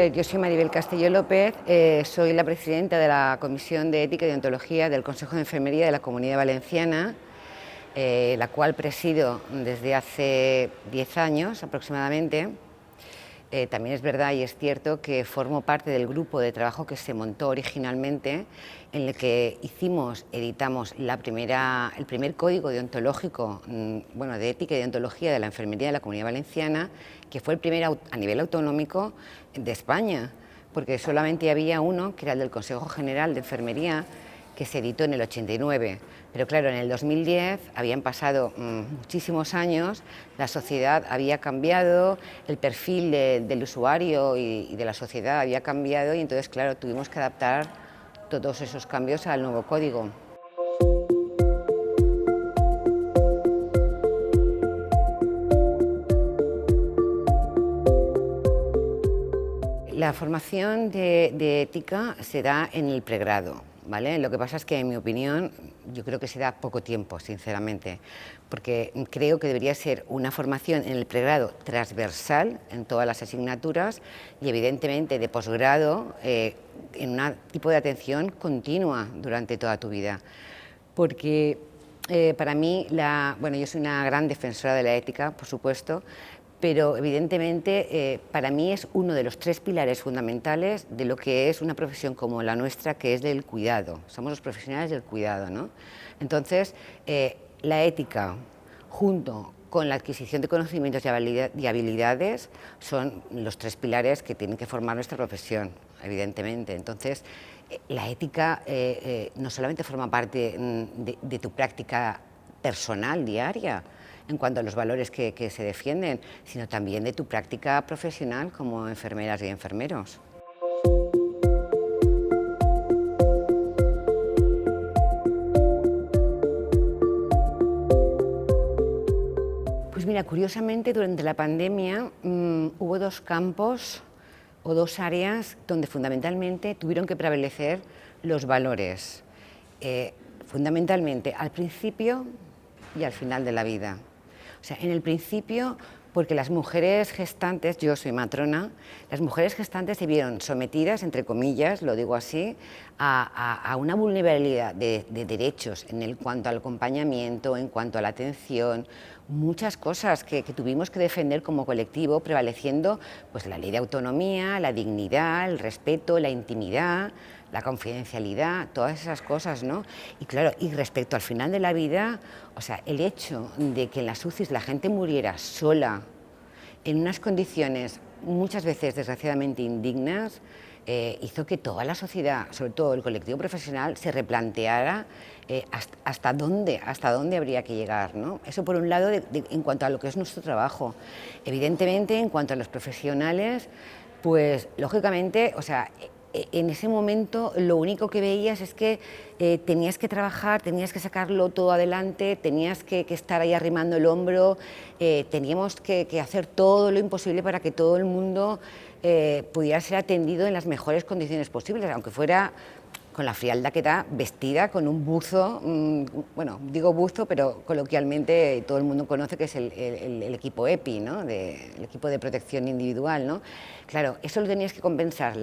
ver, yo soy Maribel Castillo López, soy la presidenta de la Comisión de Ética y Deontología del Consejo de Enfermería de la Comunidad Valenciana, la cual presido desde hace 10 años aproximadamente. También es verdad y es cierto que formo parte del grupo de trabajo que se montó originalmente, en el que editamos el primer código deontológico, de ética y deontología de la enfermería de la Comunidad Valenciana, que fue el primero a nivel autonómico de España, porque solamente había uno, que era el del Consejo General de Enfermería, que se editó en el 89. Pero claro, en el 2010 habían pasado muchísimos años, la sociedad había cambiado, el perfil del usuario y de la sociedad había cambiado y entonces, claro, tuvimos que adaptar todos esos cambios al nuevo código. La formación de ética se da en el pregrado, ¿vale? Lo que pasa es que, en mi opinión, yo creo que se da poco tiempo, sinceramente, porque creo que debería ser una formación en el pregrado transversal en todas las asignaturas y, evidentemente, de posgrado en un tipo de atención continua durante toda tu vida. Porque para mí, yo soy una gran defensora de la ética, por supuesto, pero evidentemente para mí es uno de los 3 pilares fundamentales de lo que es una profesión como la nuestra, que es del cuidado. Somos los profesionales del cuidado, ¿no? Entonces, la ética, junto con la adquisición de conocimientos y habilidades, son los 3 pilares que tienen que formar nuestra profesión, evidentemente. Entonces, la ética no solamente forma parte de tu práctica personal, diaria, en cuanto a los valores que se defienden, sino también de tu práctica profesional como enfermeras y enfermeros. Pues mira, curiosamente durante la pandemia hubo 2 campos o 2 áreas donde fundamentalmente tuvieron que prevalecer los valores, fundamentalmente al principio y al final de la vida. O sea, en el principio, porque las mujeres gestantes, yo soy matrona, las mujeres gestantes se vieron sometidas, entre comillas, lo digo así, a una vulnerabilidad de derechos en cuanto al acompañamiento, en cuanto a la atención, muchas cosas que tuvimos que defender como colectivo, prevaleciendo pues, la ley de autonomía, la dignidad, el respeto, la intimidad, la confidencialidad, todas esas cosas, ¿no? Y claro, y respecto al final de la vida, o sea, el hecho de que en las UCIs la gente muriera sola, en unas condiciones muchas veces desgraciadamente indignas, hizo que toda la sociedad, sobre todo el colectivo profesional, se replanteara hasta dónde habría que llegar, ¿no? Eso por un lado en cuanto a lo que es nuestro trabajo. Evidentemente, en cuanto a los profesionales, pues lógicamente, o sea, en ese momento lo único que veías es que tenías que trabajar, tenías que sacarlo todo adelante, tenías que estar ahí arrimando el hombro, teníamos que hacer todo lo imposible para que todo el mundo pudiera ser atendido en las mejores condiciones posibles, aunque fuera con la frialdad que da, vestida con un buzo, bueno, digo buzo, pero coloquialmente todo el mundo conoce que es el equipo EPI, ¿no? El equipo de protección individual, ¿no? Claro, eso lo tenías que compensar,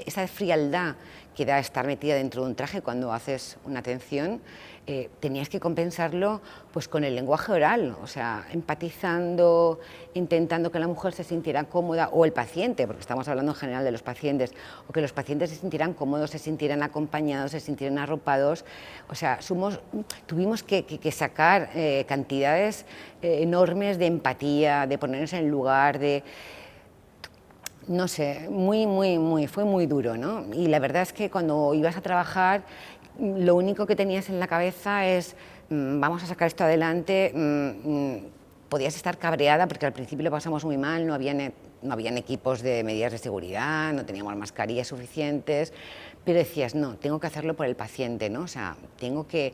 esa frialdad que da estar metida dentro de un traje cuando haces una atención, tenías que compensarlo pues con el lenguaje oral, o sea, empatizando, intentando que la mujer se sintiera cómoda, o el paciente, porque estamos hablando en general de los pacientes, o que los pacientes se sintieran cómodos, se sintieran acompañados, se sintieran arropados. O sea, tuvimos que sacar cantidades enormes de empatía, de ponernos en el lugar, no sé, fue muy duro, ¿no? Y la verdad es que cuando ibas a trabajar, lo único que tenías en la cabeza es vamos a sacar esto adelante. Podías estar cabreada porque al principio lo pasamos muy mal, no habían equipos de medidas de seguridad, no teníamos mascarillas suficientes, pero decías, no, tengo que hacerlo por el paciente, ¿no? O sea, tengo que,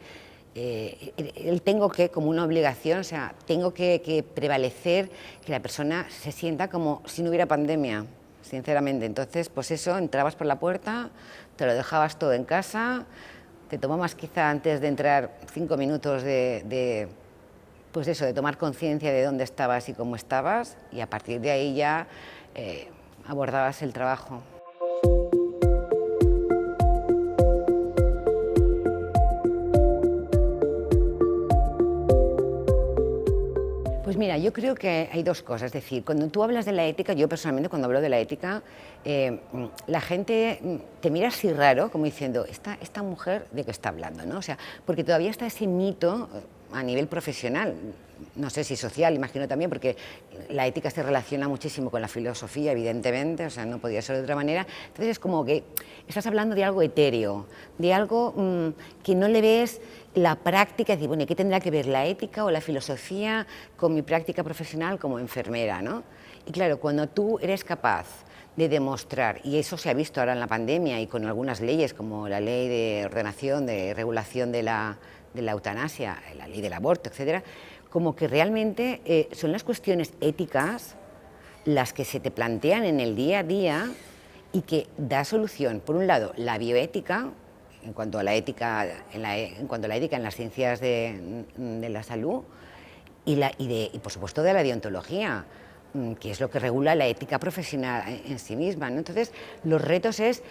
como una obligación, o sea, tengo que prevalecer que la persona se sienta como si no hubiera pandemia, sinceramente. Entonces, pues eso, entrabas por la puerta, te lo dejabas todo en casa, te tomabas quizá antes de entrar 5 minutos pues eso, de tomar conciencia de dónde estabas y cómo estabas, y a partir de ahí ya abordabas el trabajo. mira, yo creo que hay dos cosas. Es decir, cuando tú hablas de la ética, yo personalmente cuando hablo de la ética, la gente te mira así raro, como diciendo, esta mujer de qué está hablando, ¿no? O sea, porque todavía está ese mito a nivel profesional, no sé si social, imagino también, porque la ética se relaciona muchísimo con la filosofía, evidentemente, o sea, no podía ser de otra manera. Entonces es como que estás hablando de algo etéreo, de algo que no le ves la práctica, es decir, bueno, ¿qué tendrá que ver la ética o la filosofía con mi práctica profesional como enfermera, ¿no? Y claro, cuando tú eres capaz de demostrar, y eso se ha visto ahora en la pandemia y con algunas leyes como la ley de ordenación, de regulación de la eutanasia, la ley del aborto, etcétera, como que realmente son las cuestiones éticas las que se te plantean en el día a día y que da solución, por un lado, la bioética, en cuanto a la ética en cuanto a la ética en las ciencias de la salud y por supuesto de la deontología, que es lo que regula la ética profesional en sí misma, ¿no? Entonces, los retos es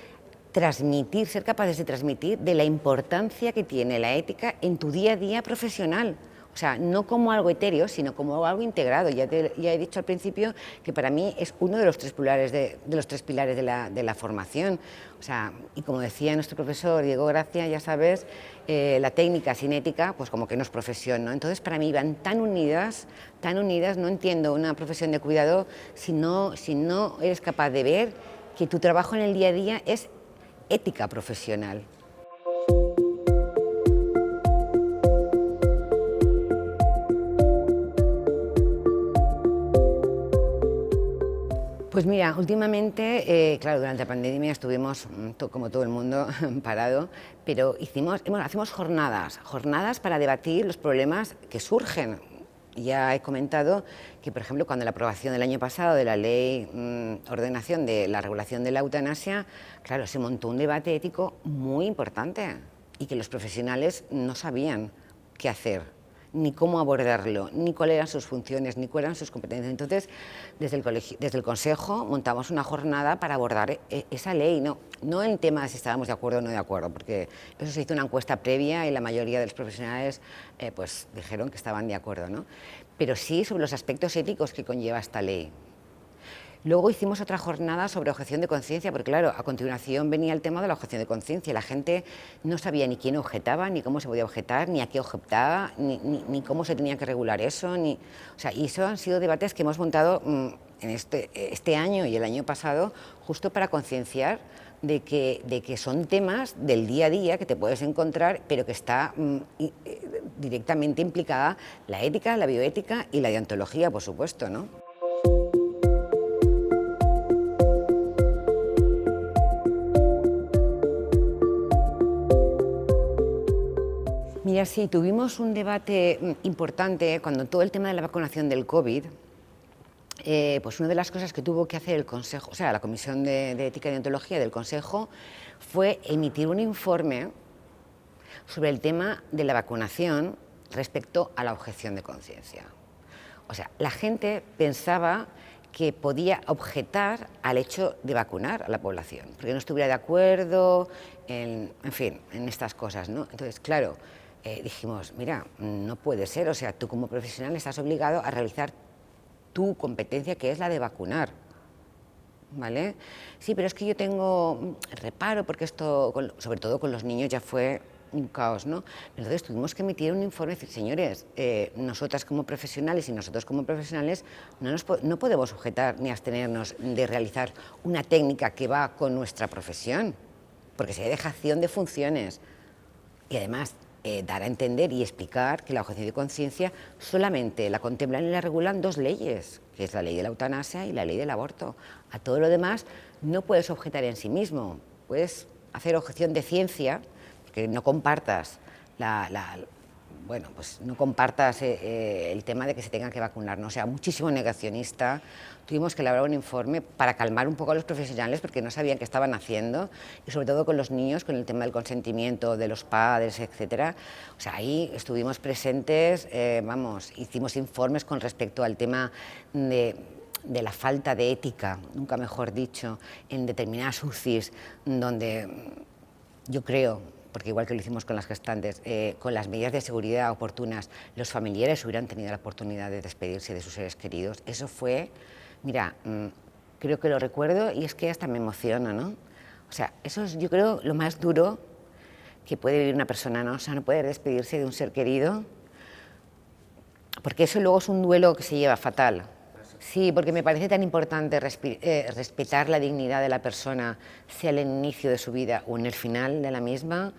transmitir, ser capaces de transmitir de la importancia que tiene la ética en tu día a día profesional. O sea, no como algo etéreo, sino como algo integrado. Ya he dicho al principio que para mí es uno de los tres pilares de la formación. O sea, y como decía nuestro profesor Diego Gracia, ya sabes, la técnica sin ética, pues como que no es profesión, ¿no? Entonces, para mí van tan unidas, no entiendo una profesión de cuidado si no eres capaz de ver que tu trabajo en el día a día es ética profesional. Pues mira, últimamente, claro, durante la pandemia estuvimos, como todo el mundo, parado, pero hacemos jornadas para debatir los problemas que surgen. Ya he comentado que, por ejemplo, cuando la aprobación del año pasado de la ley ordenación de la regulación de la eutanasia, claro, se montó un debate ético muy importante y que los profesionales no sabían qué hacer, ni cómo abordarlo, ni cuáles eran sus funciones, ni cuáles eran sus competencias. Entonces, desde el Consejo montamos una jornada para abordar esa ley, no el tema de si estábamos de acuerdo o no de acuerdo, porque eso se hizo una encuesta previa y la mayoría de los profesionales pues dijeron que estaban de acuerdo, ¿no? Pero sí sobre los aspectos éticos que conlleva esta ley. Luego hicimos otra jornada sobre objeción de conciencia, porque claro, a continuación venía el tema de la objeción de conciencia. La gente no sabía ni quién objetaba, ni cómo se podía objetar, ni a qué objetaba, ni cómo se tenía que regular eso. O sea, y eso han sido debates que hemos montado en este año y el año pasado, justo para concienciar de que son temas del día a día que te puedes encontrar, pero que está directamente implicada la ética, la bioética y la deontología, por supuesto, ¿no? Mira, sí, tuvimos un debate importante cuando todo el tema de la vacunación del COVID, pues una de las cosas que tuvo que hacer el Consejo, o sea, la Comisión de Ética y Deontología del Consejo, fue emitir un informe sobre el tema de la vacunación respecto a la objeción de conciencia. O sea, la gente pensaba que podía objetar al hecho de vacunar a la población, porque no estuviera de acuerdo en fin, en estas cosas, ¿no? Entonces, claro, dijimos, mira, no puede ser, o sea, tú como profesional estás obligado a realizar tu competencia, que es la de vacunar, ¿vale? Sí, pero es que yo tengo reparo, porque esto, sobre todo con los niños, ya fue un caos, ¿no? Entonces tuvimos que emitir un informe y decir, señores, nosotras como profesionales y nosotros como profesionales no podemos objetar ni abstenernos de realizar una técnica que va con nuestra profesión, porque sería dejación de funciones. Y además, dar a entender y explicar que la objeción de conciencia solamente la contemplan y la regulan dos leyes, que es la ley de la eutanasia y la ley del aborto. A todo lo demás no puedes objetar en sí mismo, puedes hacer objeción de ciencia, que no compartas bueno, pues no compartas el tema de que se tenga que vacunar, ¿no? O sea, muchísimo negacionista. Tuvimos que elaborar un informe para calmar un poco a los profesionales porque no sabían qué estaban haciendo, y sobre todo con los niños, con el tema del consentimiento de los padres, etcétera. O sea, ahí estuvimos presentes, hicimos informes con respecto al tema de la falta de ética, nunca mejor dicho, en determinadas UCIs, donde yo creo porque igual que lo hicimos con las gestantes, con las medidas de seguridad oportunas, los familiares hubieran tenido la oportunidad de despedirse de sus seres queridos. Eso fue, mira, creo que lo recuerdo y es que hasta me emociona, ¿no? O sea, eso es, yo creo, lo más duro que puede vivir una persona, ¿no? O sea, no poder despedirse de un ser querido, porque eso luego es un duelo que se lleva fatal. Sí, porque me parece tan importante respetar la dignidad de la persona, sea en el inicio de su vida o en el final de la misma,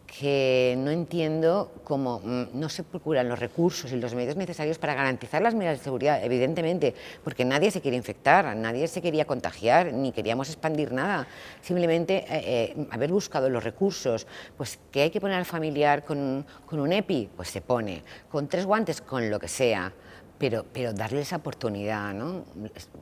que no entiendo cómo no se procuran los recursos y los medios necesarios para garantizar las medidas de seguridad, evidentemente, porque nadie se quiere infectar, nadie se quería contagiar, ni queríamos expandir nada, simplemente haber buscado los recursos, pues que hay que poner al familiar con un EPI, pues se pone, con 3 guantes, con lo que sea, pero darle esa oportunidad, ¿no?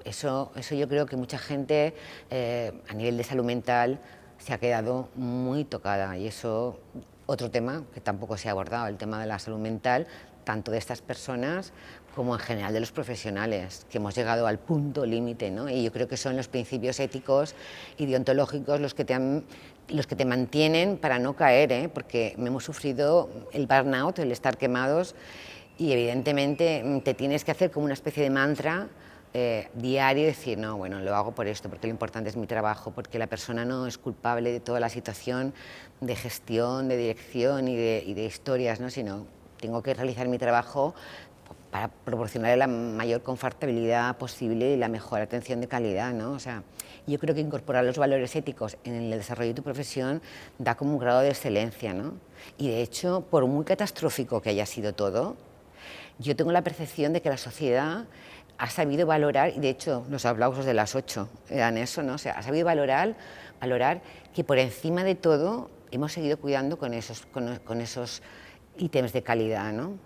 Eso yo creo que mucha gente a nivel de salud mental se ha quedado muy tocada y eso, otro tema que tampoco se ha abordado, el tema de la salud mental, tanto de estas personas como en general de los profesionales, que hemos llegado al punto límite, ¿no? Y yo creo que son los principios éticos y deontológicos los que te mantienen para no caer, ¿eh? Porque hemos sufrido el burnout, el estar quemados, y evidentemente te tienes que hacer como una especie de mantra diario, decir, no, bueno, lo hago por esto, porque lo importante es mi trabajo, porque la persona no es culpable de toda la situación de gestión, de dirección y de historias, ¿no? Sino tengo que realizar mi trabajo para proporcionarle la mayor confortabilidad posible y la mejor atención de calidad, ¿no? O sea, yo creo que incorporar los valores éticos en el desarrollo de tu profesión da como un grado de excelencia, ¿no? Y de hecho, por muy catastrófico que haya sido todo, yo tengo la percepción de que la sociedad ha sabido valorar, y de hecho los aplausos de las 8 eran eso, ¿no? O sea, ha sabido valorar que por encima de todo hemos seguido cuidando con esos ítems de calidad, ¿no?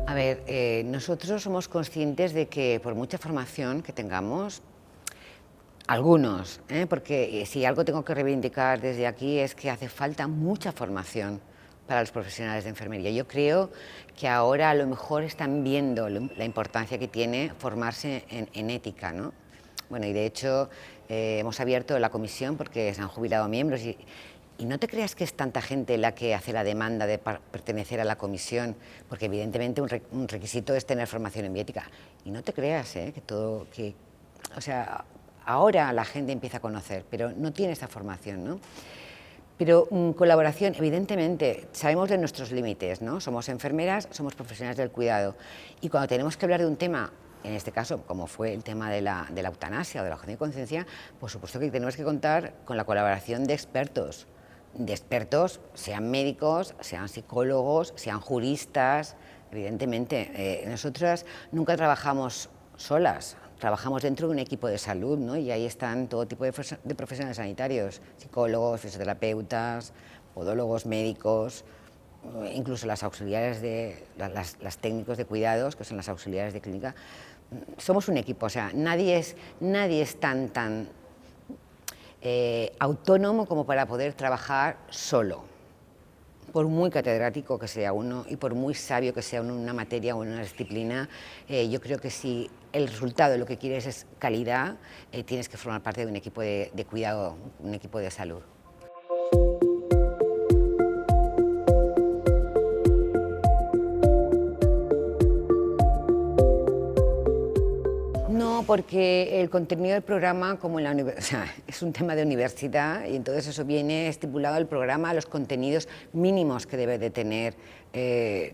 A ver, nosotros somos conscientes de que por mucha formación que tengamos, algunos, porque si algo tengo que reivindicar desde aquí es que hace falta mucha formación para los profesionales de enfermería. Yo creo que ahora a lo mejor están viendo la importancia que tiene formarse en ética, ¿no? Bueno, y de hecho hemos abierto la comisión porque se han jubilado miembros y no te creas que es tanta gente la que hace la demanda de pertenecer a la comisión, porque evidentemente un requisito es tener formación en bioética. Y no te creas o sea, ahora la gente empieza a conocer, pero no tiene esa formación, ¿no? Pero colaboración, evidentemente, sabemos de nuestros límites, ¿no? Somos enfermeras, somos profesionales del cuidado. Y cuando tenemos que hablar de un tema, en este caso, como fue el tema de la eutanasia o de la objeción de conciencia, por supuesto que tenemos que contar con la colaboración de expertos, sean médicos, sean psicólogos, sean juristas. Evidentemente, nosotras nunca trabajamos solas, trabajamos dentro de un equipo de salud, ¿no? Y ahí están todo tipo de profesionales sanitarios, psicólogos, fisioterapeutas, podólogos, médicos, incluso las auxiliares las técnicos de cuidados, que son las auxiliares de clínica. Somos un equipo, o sea, nadie es tan autónomo como para poder trabajar solo. Por muy catedrático que sea uno y por muy sabio que sea uno en una materia o en una disciplina, yo creo que si el resultado de lo que quieres es calidad, tienes que formar parte de un equipo de cuidado, un equipo de salud. No, porque el contenido del programa, como en la universidad, es un tema de universidad y entonces eso viene estipulado el programa, los contenidos mínimos que debe de tener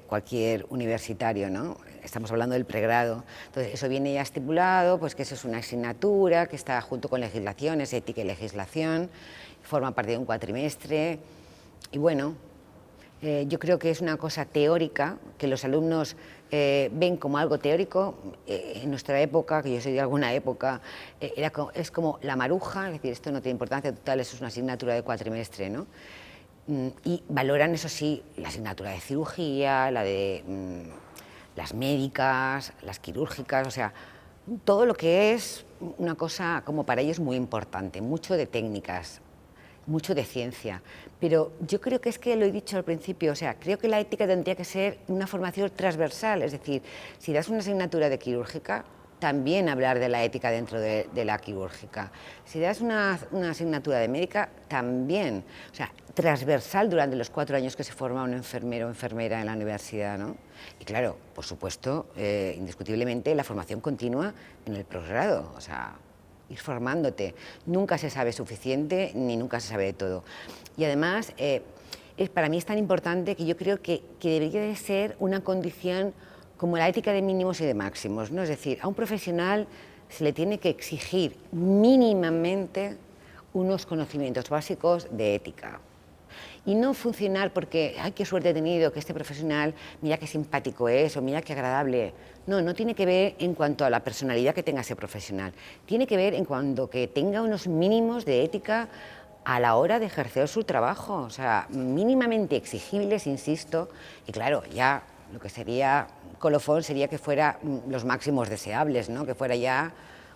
cualquier universitario, ¿no? Estamos hablando del pregrado, entonces eso viene ya estipulado, pues que eso es una asignatura que está junto con legislación, es ética y legislación, forma parte de un cuatrimestre y bueno, yo creo que es una cosa teórica, que los alumnos ven como algo teórico. En nuestra época, que yo soy de alguna época, es como la maruja, es decir, esto no tiene importancia total, eso es una asignatura de cuatrimestre, ¿no? Y valoran, eso sí, la asignatura de cirugía, la de las médicas, las quirúrgicas, o sea, todo lo que es una cosa como para ellos muy importante, mucho de técnicas. mucho de ciencia, pero yo creo que es que lo he dicho al principio, o sea, creo que la ética tendría que ser una formación transversal, es decir, si das una asignatura de quirúrgica, también hablar de la ética dentro de la quirúrgica. Si das una asignatura de médica, también, o sea, transversal durante los 4 años que se forma un enfermero o enfermera en la universidad, ¿no? Y claro, por supuesto, indiscutiblemente la formación continua en el posgrado, o sea, ir formándote. Nunca se sabe suficiente ni nunca se sabe de todo. Y además, para mí es tan importante que yo creo que debería de ser una condición como la ética de mínimos y de máximos, ¿no? Es decir, a un profesional se le tiene que exigir mínimamente unos conocimientos básicos de ética. Y no funcionar porque, ay, qué suerte he tenido, que este profesional, mira qué simpático es o mira qué agradable. No, no tiene que ver en cuanto a la personalidad que tenga ese profesional. Tiene que ver en cuanto que tenga unos mínimos de ética a la hora de ejercer su trabajo. O sea, mínimamente exigibles, insisto, y claro, ya lo que sería colofón sería que fuera los máximos deseables, ¿no? Que fuera ya,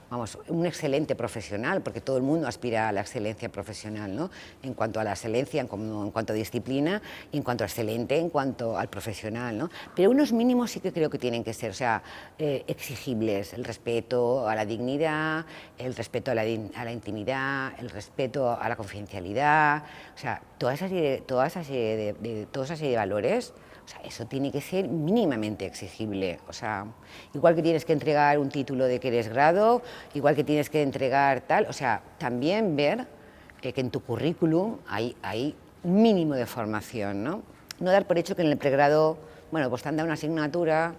vamos, un excelente profesional, porque todo el mundo aspira a la excelencia profesional, ¿no? En cuanto a la excelencia, en cuanto a disciplina, y en cuanto a excelente, en cuanto al profesional, ¿no? Pero unos mínimos sí que creo que tienen que ser, o sea, exigibles, el respeto a la dignidad, el respeto a la intimidad, el respeto a la confidencialidad, o sea, toda esa serie de valores. O sea, eso tiene que ser mínimamente exigible. O sea, igual que tienes que entregar un título de que eres grado, igual que tienes que entregar tal, o sea, también ver que en tu currículum hay un mínimo de formación, ¿no? No dar por hecho que en el pregrado, bueno, pues te han dado una asignatura,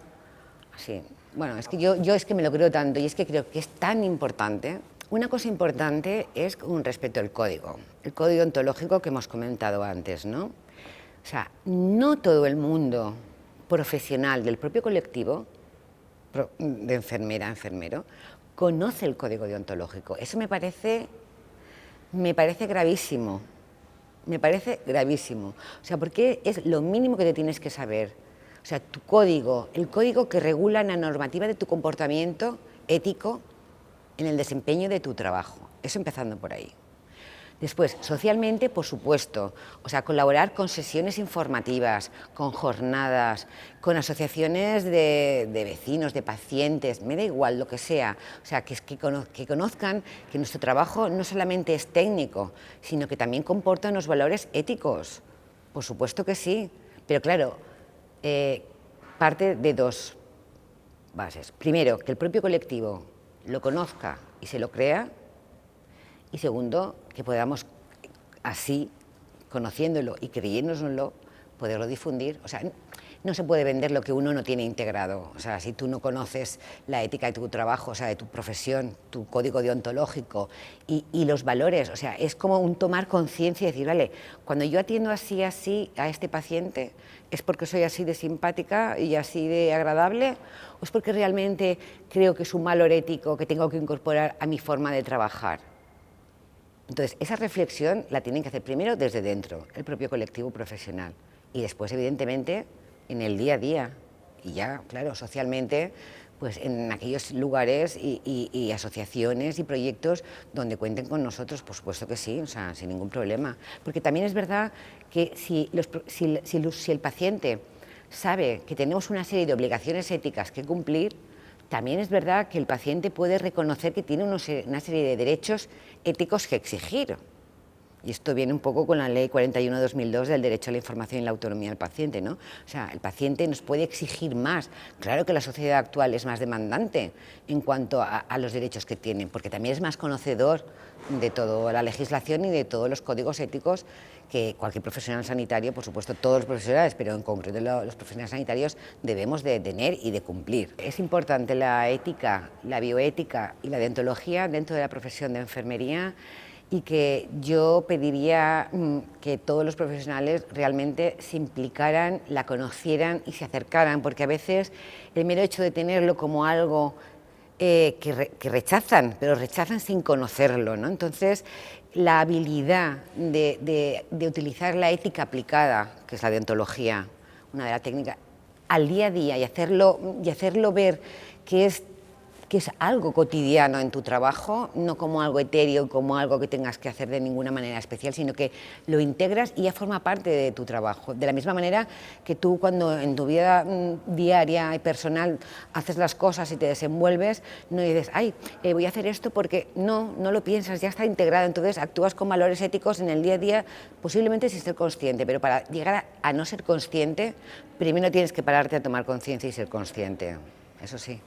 así. Bueno, es que yo es que me lo creo tanto y es que creo que es tan importante. Una cosa importante es con respecto al código, el código ontológico que hemos comentado antes, ¿no? O sea, no todo el mundo profesional del propio colectivo de enfermera, enfermero, conoce el código deontológico. Eso me parece gravísimo. Me parece gravísimo. O sea, porque es lo mínimo que te tienes que saber. O sea, tu código, el código que regula la normativa de tu comportamiento ético en el desempeño de tu trabajo. Eso empezando por ahí. Después, socialmente, por supuesto, o sea, colaborar con sesiones informativas, con jornadas, con asociaciones de vecinos, de pacientes, me da igual lo que sea, o sea, que conozcan que nuestro trabajo no solamente es técnico, sino que también comporta unos valores éticos, por supuesto que sí, pero claro, parte de 2 bases. Primero, que el propio colectivo lo conozca y se lo crea, y segundo, que podamos así, conociéndolo y creyéndonoslo, poderlo difundir. O sea, no se puede vender lo que uno no tiene integrado. O sea, si tú no conoces la ética de tu trabajo, o sea, de tu profesión, tu código deontológico y los valores, o sea, es como un tomar conciencia y decir, vale, cuando yo atiendo así a este paciente, ¿es porque soy así de simpática y así de agradable? ¿O es porque realmente creo que es un valor ético que tengo que incorporar a mi forma de trabajar? Entonces, esa reflexión la tienen que hacer primero desde dentro, el propio colectivo profesional, y después, evidentemente, en el día a día, y ya, claro, socialmente, pues en aquellos lugares y asociaciones y proyectos donde cuenten con nosotros, por supuesto que sí, o sea, sin ningún problema. Porque también es verdad que si el paciente sabe que tenemos una serie de obligaciones éticas que cumplir, también es verdad que el paciente puede reconocer que tiene una serie de derechos éticos que exigir. Y esto viene un poco con la Ley 41/2002 del derecho a la información y la autonomía del paciente, ¿no? O sea, el paciente nos puede exigir más. Claro que la sociedad actual es más demandante en cuanto a los derechos que tiene, porque también es más conocedor de toda la legislación y de todos los códigos éticos que cualquier profesional sanitario, por supuesto todos los profesionales, pero en concreto los profesionales sanitarios debemos de tener y de cumplir. Es importante la ética, la bioética y la deontología dentro de la profesión de enfermería, y que yo pediría que todos los profesionales realmente se implicaran, la conocieran y se acercaran, porque a veces el mero hecho de tenerlo como algo que rechazan, pero rechazan sin conocerlo, ¿no? Entonces, la habilidad de utilizar la ética aplicada, que es la deontología, una de las técnicas, al día a día y hacerlo ver que que es algo cotidiano en tu trabajo, no como algo etéreo, como algo que tengas que hacer de ninguna manera especial, sino que lo integras y ya forma parte de tu trabajo. De la misma manera que tú cuando en tu vida diaria y personal haces las cosas y te desenvuelves, no dices, ay, voy a hacer esto porque no lo piensas, ya está integrado, entonces actúas con valores éticos en el día a día, posiblemente sin ser consciente, pero para llegar a no ser consciente, primero tienes que pararte a tomar conciencia y ser consciente, eso sí.